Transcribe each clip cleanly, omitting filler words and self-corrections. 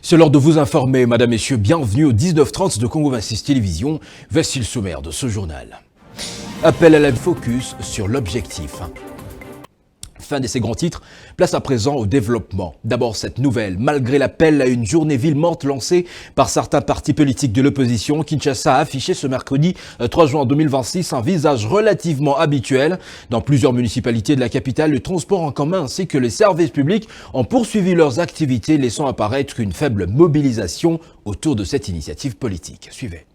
C'est l'heure de vous informer, Madame, Messieurs, bienvenue au 19h30 de Congo 26 Télévision. Voici le sommaire de ce journal. Appel à la focus sur l'objectif. Fin de ces grands titres, place à présent au développement. D'abord cette nouvelle, malgré l'appel à une journée ville morte lancée par certains partis politiques de l'opposition, Kinshasa a affiché ce mercredi 3 juin 2026 un visage relativement habituel. Dans plusieurs municipalités de la capitale, le transport en commun ainsi que les services publics ont poursuivi leurs activités, laissant apparaître une faible mobilisation autour de cette initiative politique. Suivez.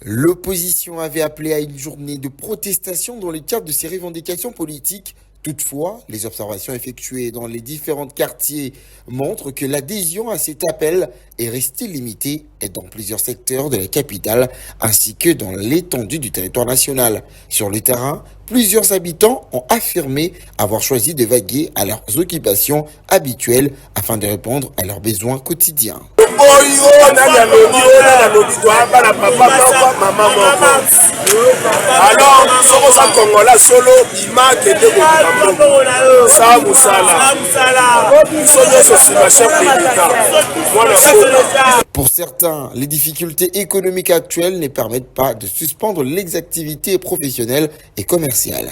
L'opposition avait appelé à une journée de protestation dans le cadre de ses revendications politiques. Toutefois, les observations effectuées dans les différents quartiers montrent que l'adhésion à cet appel est restée limitée dans plusieurs secteurs de la capitale ainsi que dans l'étendue du territoire national. Sur le terrain, plusieurs habitants ont affirmé avoir choisi de vaguer à leurs occupations habituelles afin de répondre à leurs besoins quotidiens. Pour certains, les difficultés économiques actuelles ne permettent pas de suspendre les activités professionnelles et commerciales.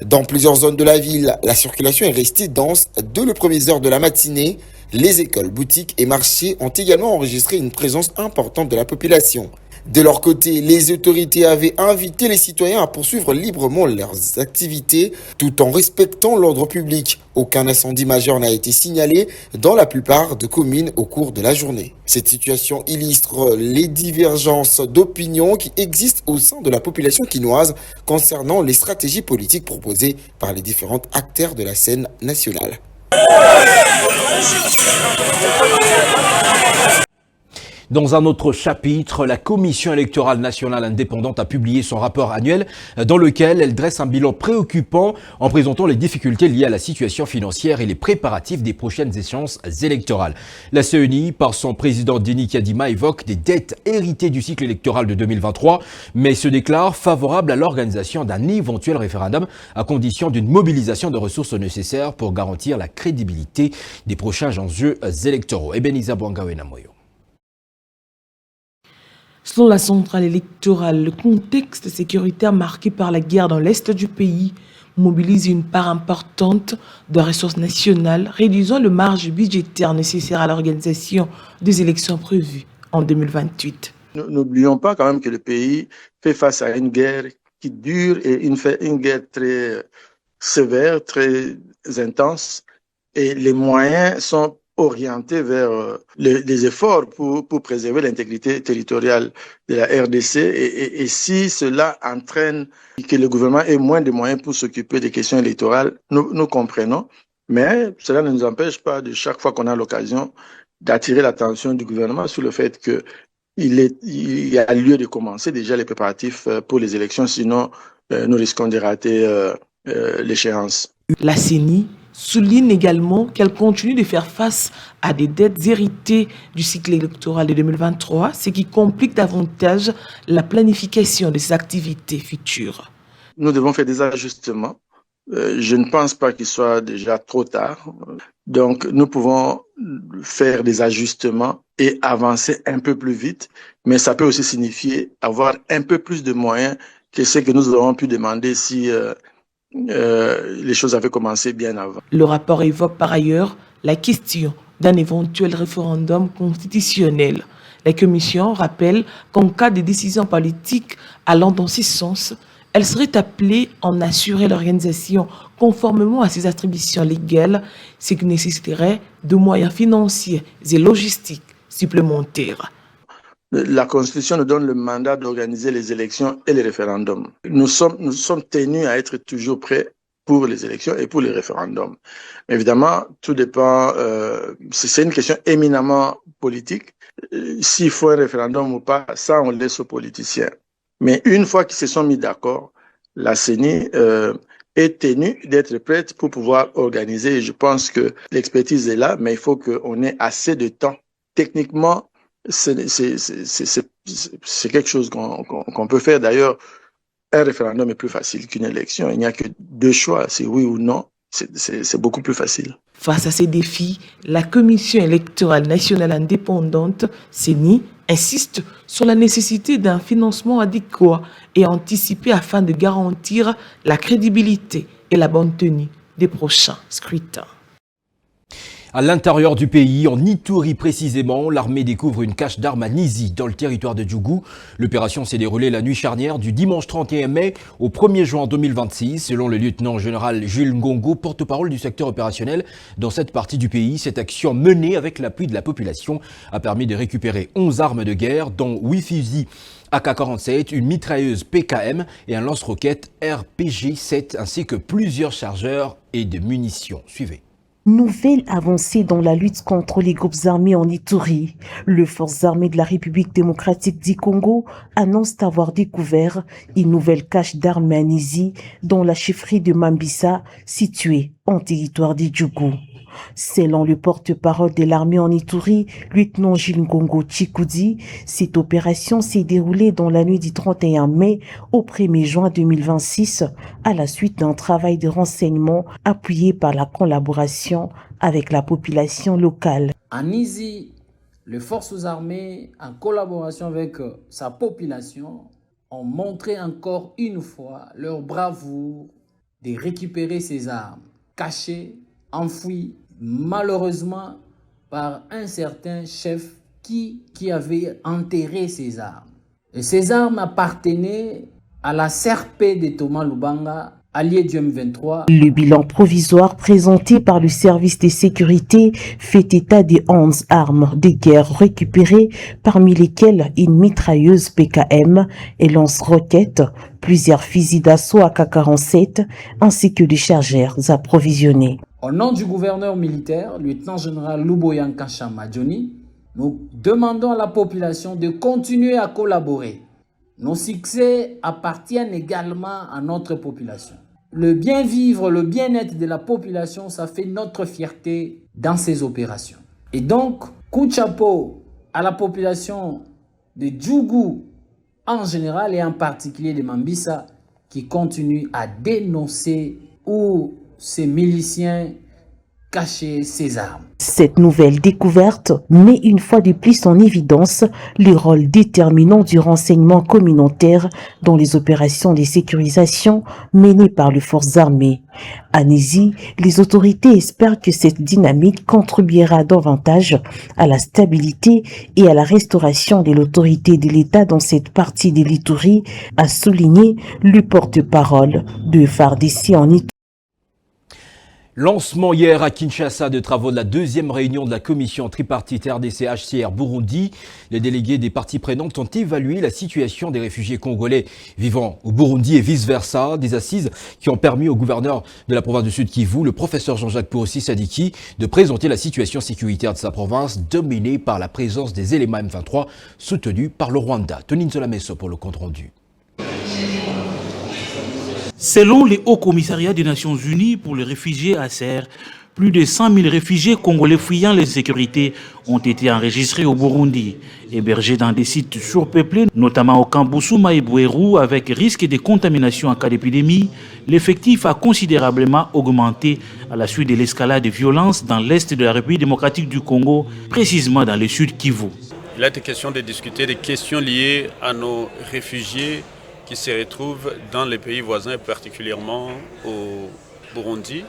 Dans plusieurs zones de la ville, la circulation est restée dense dès les premières heures de la matinée. Les écoles, boutiques et marchés ont également enregistré une présence importante de la population. De leur côté, les autorités avaient invité les citoyens à poursuivre librement leurs activités tout en respectant l'ordre public. Aucun incendie majeur n'a été signalé dans la plupart des communes au cours de la journée. Cette situation illustre les divergences d'opinion qui existent au sein de la population quinoise concernant les stratégies politiques proposées par les différents acteurs de la scène nationale. Dans un autre chapitre, la Commission électorale nationale indépendante a publié son rapport annuel dans lequel elle dresse un bilan préoccupant en présentant les difficultés liées à la situation financière et les préparatifs des prochaines échéances électorales. La CENI, par son président Denis Kadima, évoque des dettes héritées du cycle électoral de 2023, mais se déclare favorable à l'organisation d'un éventuel référendum à condition d'une mobilisation de ressources nécessaires pour garantir la crédibilité des prochains enjeux électoraux. Ebenezer Bwangawe-Namoyo. Selon la centrale électorale, le contexte sécuritaire marqué par la guerre dans l'est du pays mobilise une part importante de ressources nationales, réduisant le marge budgétaire nécessaire à l'organisation des élections prévues en 2028. N'oublions pas quand même que le pays fait face à une guerre qui dure et une guerre très sévère, très intense, et les moyens sont orientés vers les efforts pour préserver l'intégrité territoriale de la RDC et si cela entraîne que le gouvernement ait moins de moyens pour s'occuper des questions électorales, nous comprenons, mais cela ne nous empêche pas de chaque fois qu'on a l'occasion d'attirer l'attention du gouvernement sur le fait que il y a lieu de commencer déjà les préparatifs pour les élections, sinon nous risquons de rater l'échéance. La CENI souligne également qu'elle continue de faire face à des dettes héritées du cycle électoral de 2023, ce qui complique davantage la planification de ses activités futures. Nous devons faire des ajustements. Je ne pense pas qu'il soit déjà trop tard. Donc, nous pouvons faire des ajustements et avancer un peu plus vite, mais ça peut aussi signifier avoir un peu plus de moyens que ce que nous aurons pu demander si les choses avaient commencé bien avant. Le rapport évoque par ailleurs la question d'un éventuel référendum constitutionnel. La Commission rappelle qu'en cas de décision politique allant dans ce sens, elle serait appelée à en assurer l'organisation conformément à ses attributions légales, ce qui nécessiterait de moyens financiers et logistiques supplémentaires. La Constitution nous donne le mandat d'organiser les élections et les référendums. Nous sommes tenus à être toujours prêts pour les élections et pour les référendums. Évidemment, tout dépend, c'est une question éminemment politique. S'il faut un référendum ou pas, ça on laisse aux politiciens. Mais une fois qu'ils se sont mis d'accord, la CENI est tenue d'être prête pour pouvoir organiser. Et je pense que l'expertise est là, mais il faut qu'on ait assez de temps. Techniquement, c'est quelque chose qu'on peut faire. D'ailleurs, un référendum est plus facile qu'une élection. Il n'y a que 2 choix, c'est oui ou non. C'est beaucoup plus facile. Face à ces défis, la Commission électorale nationale indépendante, CENI, insiste sur la nécessité d'un financement adéquat et anticipé afin de garantir la crédibilité et la bonne tenue des prochains scrutins. À l'intérieur du pays, en Ituri précisément, l'armée découvre une cache d'armes à Nizi, dans le territoire de Djougou. L'opération s'est déroulée la nuit charnière du dimanche 31 mai au 1er juin 2026. Selon le lieutenant-général Jules Ngongo, porte-parole du secteur opérationnel dans cette partie du pays, cette action menée avec l'appui de la population a permis de récupérer 11 armes de guerre, dont 8 fusils AK-47, une mitrailleuse PKM et un lance-roquettes RPG-7, ainsi que plusieurs chargeurs et de munitions. Suivez. Nouvelle avancée dans la lutte contre les groupes armés en Ituri. Les forces armées de la République démocratique du Congo annoncent avoir découvert une nouvelle cache d'armes à Nizi dans la chefferie de Mambisa, située en territoire du Djougou. Selon le porte-parole de l'armée en Ituri, lieutenant Jules Ngongo Chikoudi, cette opération s'est déroulée dans la nuit du 31 mai au 1er juin 2026 à la suite d'un travail de renseignement appuyé par la collaboration avec la population locale. En Nizi, les forces armées, en collaboration avec sa population, ont montré encore une fois leur bravoure de récupérer ces armes cachées, enfouies malheureusement par un certain chef qui avait enterré ces armes. Et ces armes appartenaient à la CRP de Thomas Lubanga, allié du M23. Le bilan provisoire présenté par le service de sécurité fait état des 11 armes de guerre récupérées, parmi lesquelles une mitrailleuse PKM et lance-roquettes, plusieurs fusils d'assaut AK-47 ainsi que des chargeurs approvisionnés. Au nom du gouverneur militaire, lieutenant-général Luboyan Kasha Madjoni, nous demandons à la population de continuer à collaborer. Nos succès appartiennent également à notre population. Le bien-vivre, le bien-être de la population, ça fait notre fierté dans ces opérations. Et donc, coup de chapeau à la population de Djougou en général et en particulier de Mambisa qui continue à dénoncer où ces miliciens cachaient ces armes. Cette nouvelle découverte met une fois de plus en évidence le rôle déterminant du renseignement communautaire dans les opérations de sécurisation menées par les forces armées. À Nizi, les autorités espèrent que cette dynamique contribuera davantage à la stabilité et à la restauration de l'autorité de l'État dans cette partie de l'Ituri, a souligné le porte-parole de FARDC en Ituri. Lancement hier à Kinshasa de travaux de la 2e réunion de la commission tripartite RDC-HCR Burundi. Les délégués des parties prenantes ont évalué la situation des réfugiés congolais vivant au Burundi et vice-versa. Des assises qui ont permis au gouverneur de la province du Sud Kivu, le professeur Jean-Jacques Pourossi Sadiki, de présenter la situation sécuritaire de sa province dominée par la présence des éléments M23 soutenus par le Rwanda. Tony Nzolameso pour le compte-rendu. Selon les hauts commissariats des Nations Unies pour les réfugiés HCR, plus de 100 000 réfugiés congolais fuyant l'insécurité ont été enregistrés au Burundi. Hébergés dans des sites surpeuplés, notamment au camp Bousouma et Bouérou, avec risque de contamination en cas d'épidémie, l'effectif a considérablement augmenté à la suite de l'escalade de violence dans l'est de la République démocratique du Congo, précisément dans le sud Kivu. Il a été question de discuter des questions liées à nos réfugiés qui se retrouvent dans les pays voisins, particulièrement au Burundi,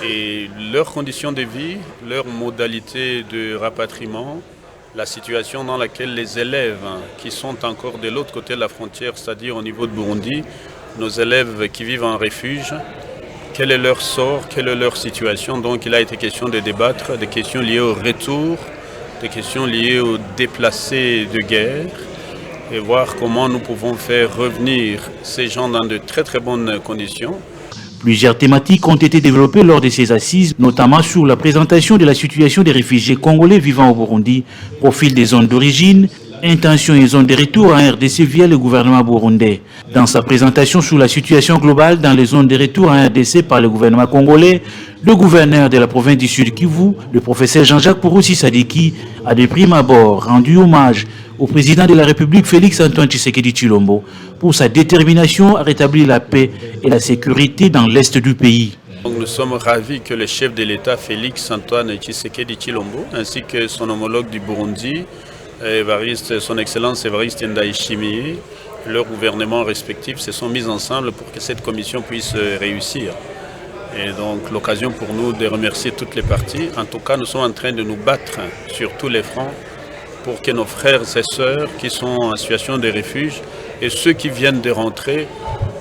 et leurs conditions de vie, leurs modalités de rapatriement, la situation dans laquelle les élèves qui sont encore de l'autre côté de la frontière, c'est-à-dire au niveau de Burundi, nos élèves qui vivent en refuge, quel est leur sort, quelle est leur situation. Donc il a été question de débattre des questions liées au retour, des questions liées aux déplacés de guerre, et voir comment nous pouvons faire revenir ces gens dans de très très bonnes conditions. Plusieurs thématiques ont été développées lors de ces assises, notamment sur la présentation de la situation des réfugiés congolais vivant au Burundi, profil des zones d'origine, intentions et zones de retour en RDC via le gouvernement burundais. Dans sa présentation sur la situation globale dans les zones de retour en RDC par le gouvernement congolais, le gouverneur de la province du Sud Kivu, le professeur Jean-Jacques Purusi Sadiki, a de prime abord rendu hommage au président de la République Félix-Antoine Tshisekedi Tshilombo pour sa détermination à rétablir la paix et la sécurité dans l'est du pays. Donc nous sommes ravis que le chef de l'État Félix-Antoine Tshisekedi Tshilombo ainsi que son homologue du Burundi, son Excellence Évariste Ndayishimiye, leurs gouvernements respectifs se sont mis ensemble pour que cette commission puisse réussir. Et donc l'occasion pour nous de remercier toutes les parties. En tout cas, nous sommes en train de nous battre sur tous les fronts pour que nos frères et sœurs qui sont en situation de refuge et ceux qui viennent de rentrer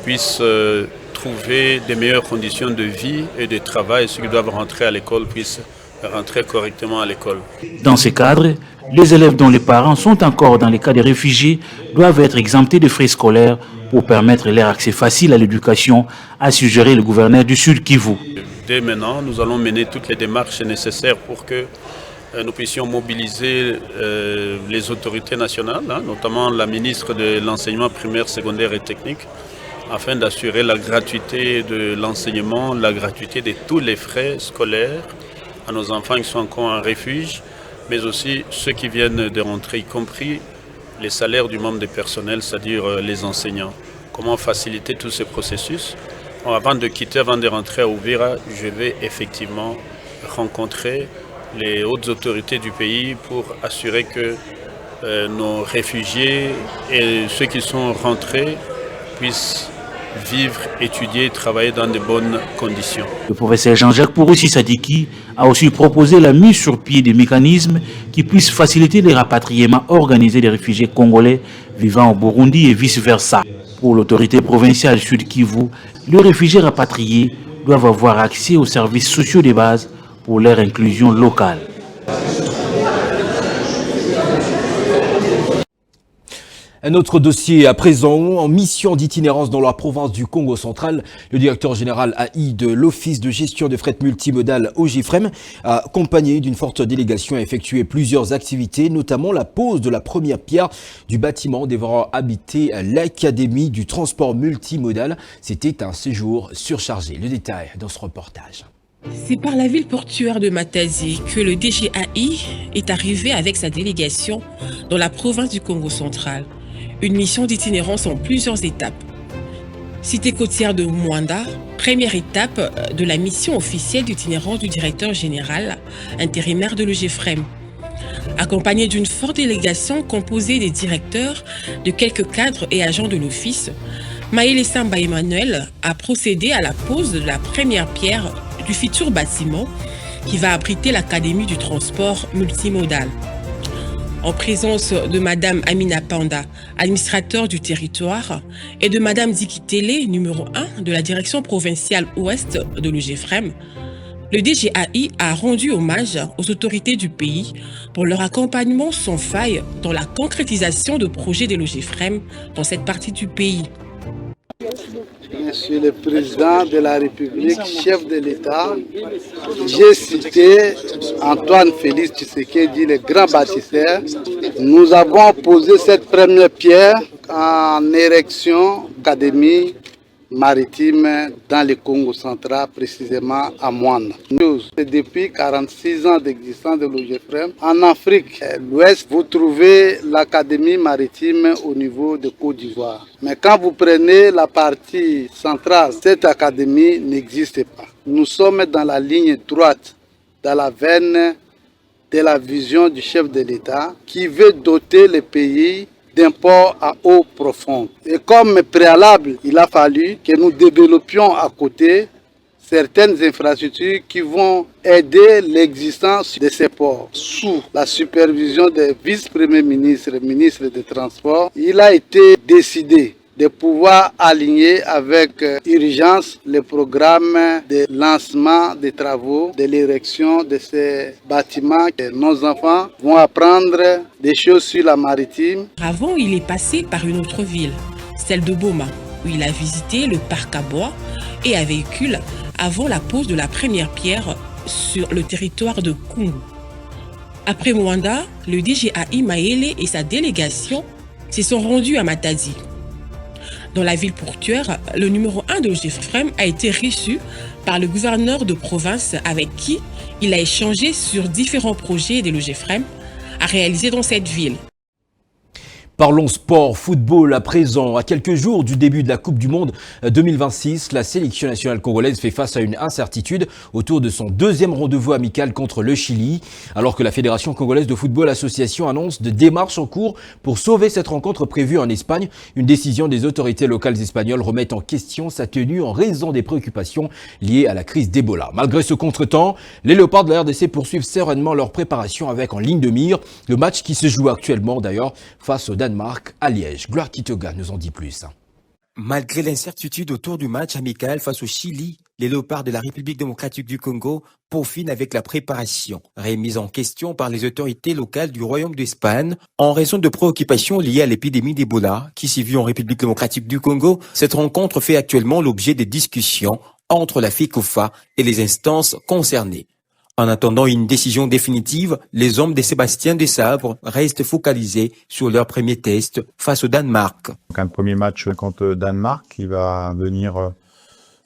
puissent trouver des meilleures conditions de vie et de travail. Ceux qui doivent rentrer à l'école puissent rentrer correctement à l'école. Dans ce cadre, les élèves dont les parents sont encore dans les cas des réfugiés doivent être exemptés de frais scolaires pour permettre leur accès facile à l'éducation, a suggéré le gouverneur du Sud Kivu. Dès maintenant, nous allons mener toutes les démarches nécessaires pour que nous puissions mobiliser les autorités nationales, notamment la ministre de l'enseignement primaire, secondaire et technique, afin d'assurer la gratuité de l'enseignement, la gratuité de tous les frais scolaires à nos enfants qui sont encore en refuge, mais aussi ceux qui viennent de rentrer, y compris les salaires du membre du personnel, c'est-à-dire les enseignants. Comment faciliter tout ce processus? Avant de quitter, avant de rentrer à Uvira, je vais effectivement rencontrer les hautes autorités du pays pour assurer que nos réfugiés et ceux qui sont rentrés puissent vivre, étudier, travailler dans de bonnes conditions. Le professeur Jean-Jacques Purusi Sadiki a aussi proposé la mise sur pied des mécanismes qui puissent faciliter les rapatriements organisés des réfugiés congolais vivant au Burundi et vice-versa. Pour l'autorité provinciale Sud Kivu, les réfugiés rapatriés doivent avoir accès aux services sociaux de base pour leur inclusion locale. Un autre dossier à présent, en mission d'itinérance dans la province du Congo central, le directeur général AI de l'Office de gestion de fret multimodal OGFREM, accompagné d'une forte délégation, a effectué plusieurs activités, notamment la pose de la première pierre du bâtiment devant habiter l'Académie du transport multimodal. C'était un séjour surchargé. Le détail dans ce reportage. C'est par la ville portuaire de Matadi que le DGAI est arrivé avec sa délégation dans la province du Congo central. Une mission d'itinérance en plusieurs étapes. Cité côtière de Mwanda, première étape de la mission officielle d'itinérance du directeur général intérimaire de l'OGFREM. Accompagné d'une forte délégation composée des directeurs, de quelques cadres et agents de l'office, Maëlle Samba Emmanuel a procédé à la pose de la première pierre du futur bâtiment qui va abriter l'Académie du transport multimodal. En présence de Madame Amina Panda, administrateur du territoire, et de Madame Dikitele, numéro 1 de la direction provinciale ouest de l'OGFREM, le DGAI a rendu hommage aux autorités du pays pour leur accompagnement sans faille dans la concrétisation de projets de l'OGFREM dans cette partie du pays. Monsieur le Président de la République, chef de l'État, j'ai cité Antoine Félix Tshisekedi, le grand bâtisseur. Nous avons posé cette première pierre en érection académie maritime dans le Congo central, précisément à Mwanda. Depuis 46 ans d'existence de l'OGFREM, en Afrique l'Ouest, vous trouvez l'académie maritime au niveau de Côte d'Ivoire. Mais quand vous prenez la partie centrale, cette académie n'existe pas. Nous sommes dans la ligne droite, dans la veine de la vision du chef de l'État qui veut doter le pays d'un port à eau profonde. Et comme préalable, il a fallu que nous développions à côté certaines infrastructures qui vont aider l'existence de ces ports. Sous la supervision des vice-premiers ministres et ministres des Transports, il a été décidé de pouvoir aligner avec urgence le programme de lancement des travaux, de l'érection de ces bâtiments. Nos enfants vont apprendre des choses sur la maritime. Avant, il est passé par une autre ville, celle de Boma, où il a visité le parc à bois et à véhicules avant la pose de la première pierre sur le territoire de Kungu. Après Mwanda, le DGAI Maele et sa délégation se sont rendus à Matadi. Dans la ville portuaire, le numéro 1 de l'OGEFREM a été reçu par le gouverneur de province avec qui il a échangé sur différents projets de l'OGEFREM à réaliser dans cette ville. Parlons sport, football à présent. À quelques jours du début de la Coupe du Monde 2026, la sélection nationale congolaise fait face à une incertitude autour de son deuxième rendez-vous amical contre le Chili. Alors que la Fédération congolaise de football association annonce des démarches en cours pour sauver cette rencontre prévue en Espagne, une décision des autorités locales espagnoles remet en question sa tenue en raison des préoccupations liées à la crise d'Ebola. Malgré ce contretemps, les Léopards de la RDC poursuivent sereinement leur préparation avec en ligne de mire le match qui se joue actuellement d'ailleurs face au Danemark à Liège. Gloire Kitoga nous en dit plus. Malgré l'incertitude autour du match amical face au Chili, les Léopards de la République démocratique du Congo peaufinent avec la préparation, remise en question par les autorités locales du Royaume d'Espagne en raison de préoccupations liées à l'épidémie d'Ebola qui sévit en République démocratique du Congo. Cette rencontre fait actuellement l'objet des discussions entre la FECOFA et les instances concernées. En attendant une décision définitive, les hommes de Sébastien Desabre restent focalisés sur leur premier test face au Danemark. Donc un premier match contre Danemark qui va venir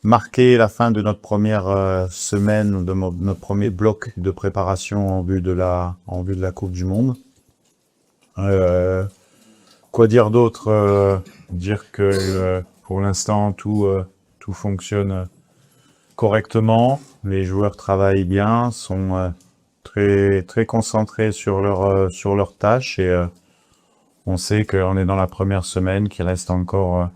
marquer la fin de notre première semaine, de notre premier bloc de préparation en vue de la Coupe du Monde. Quoi dire d'autre? Dire que pour l'instant tout fonctionne correctement. Les joueurs travaillent bien, sont très concentrés sur leur tâche et on sait qu'on est dans la première semaine, qu'il reste encore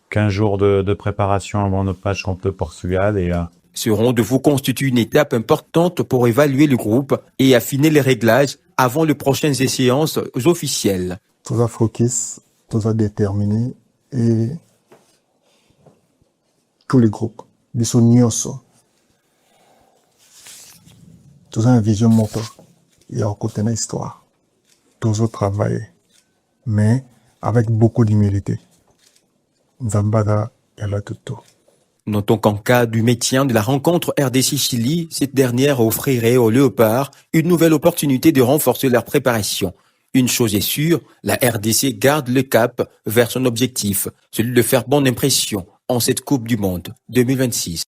15 jours de préparation avant notre match contre le Portugal. Ce rendez-vous constitue une étape importante pour évaluer le groupe et affiner les réglages avant les prochaines échéances officielles. Tout focus, tout déterminé et tous les groupes, ils sont nyonso. Tout ça, une vision moto. Il y a un côté de l'histoire. Toujours travailler. Mais avec beaucoup d'humilité. Zambada est là tout. Notons qu'en cas du maintien de la rencontre RDC-Chili, cette dernière offrirait aux Léopards une nouvelle opportunité de renforcer leur préparation. Une chose est sûre, la RDC garde le cap vers son objectif, celui de faire bonne impression en cette Coupe du Monde 2026.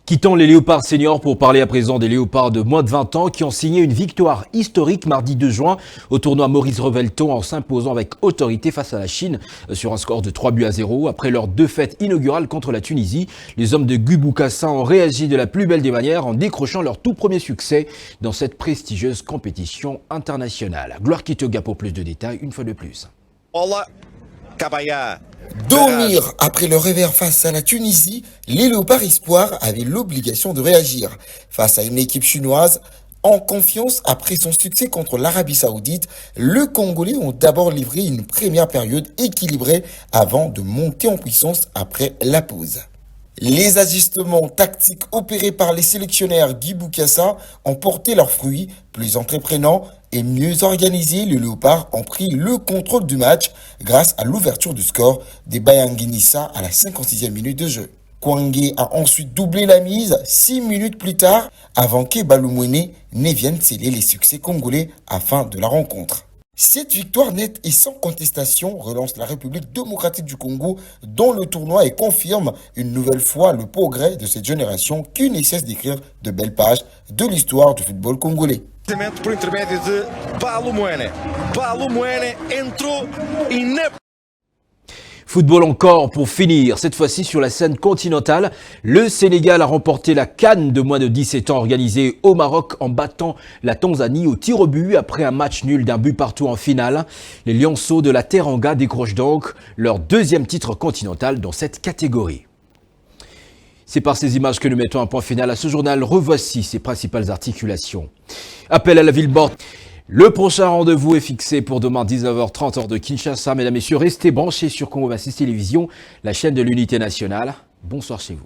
Quittons les Léopards seniors pour parler à présent des Léopards de moins de 20 ans qui ont signé une victoire historique mardi 2 juin au tournoi Maurice Revelton en s'imposant avec autorité face à la Chine sur un score de 3-0. Après leur défaite inaugurale contre la Tunisie, les hommes de Guy Boukassa ont réagi de la plus belle des manières en décrochant leur tout premier succès dans cette prestigieuse compétition internationale. Gloire Kitoga pour plus de détails une fois de plus. Dormir après le revers face à la Tunisie, les Léopards Espoir avaient l'obligation de réagir face à une équipe chinoise en confiance après son succès contre l'Arabie Saoudite. Les Congolais ont d'abord livré une première période équilibrée avant de monter en puissance après la pause. Les ajustements tactiques opérés par les sélectionneurs Guy Boukassa ont porté leurs fruits. Plus entreprenants et mieux organisés, les Léopards ont pris le contrôle du match grâce à l'ouverture du score des Bayanginissa à la 56e minute de jeu. Kwangé a ensuite doublé la mise 6 minutes plus tard avant que Balumwene ne vienne sceller les succès congolais à la fin de la rencontre. Cette victoire nette et sans contestation relance la République démocratique du Congo dans le tournoi et confirme une nouvelle fois le progrès de cette génération qui ne cesse d'écrire de belles pages de l'histoire du football congolais. Por intermédio de Balumwene. Balumwene entrou Football encore pour finir, cette fois-ci sur la scène continentale. Le Sénégal a remporté la CAN de moins de 17 ans organisée au Maroc en battant la Tanzanie au tir au but après un match nul d'un but partout en finale. Les Lionceaux de la Teranga décrochent donc leur deuxième titre continental dans cette catégorie. C'est par ces images que nous mettons un point final à ce journal. Revoici ses principales articulations. Appel à la ville morte. Le prochain rendez-vous est fixé pour demain 19h30 heure de Kinshasa. Mesdames et messieurs, restez branchés sur Congo 26 Télévision, la chaîne de l'unité nationale. Bonsoir chez vous.